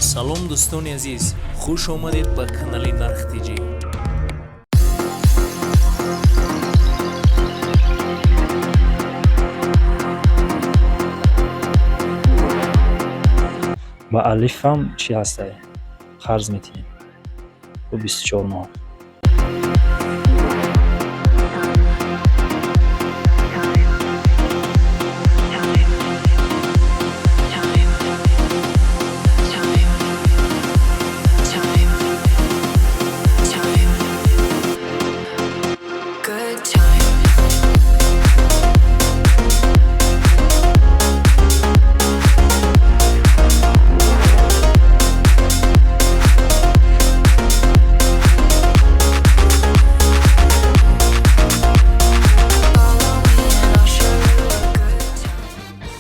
салом дӯстони азиз, хуш омадед ба канали Нарх Тиҷи. با الفم چی هسته؟ خرج میتینیم. 24 ماه.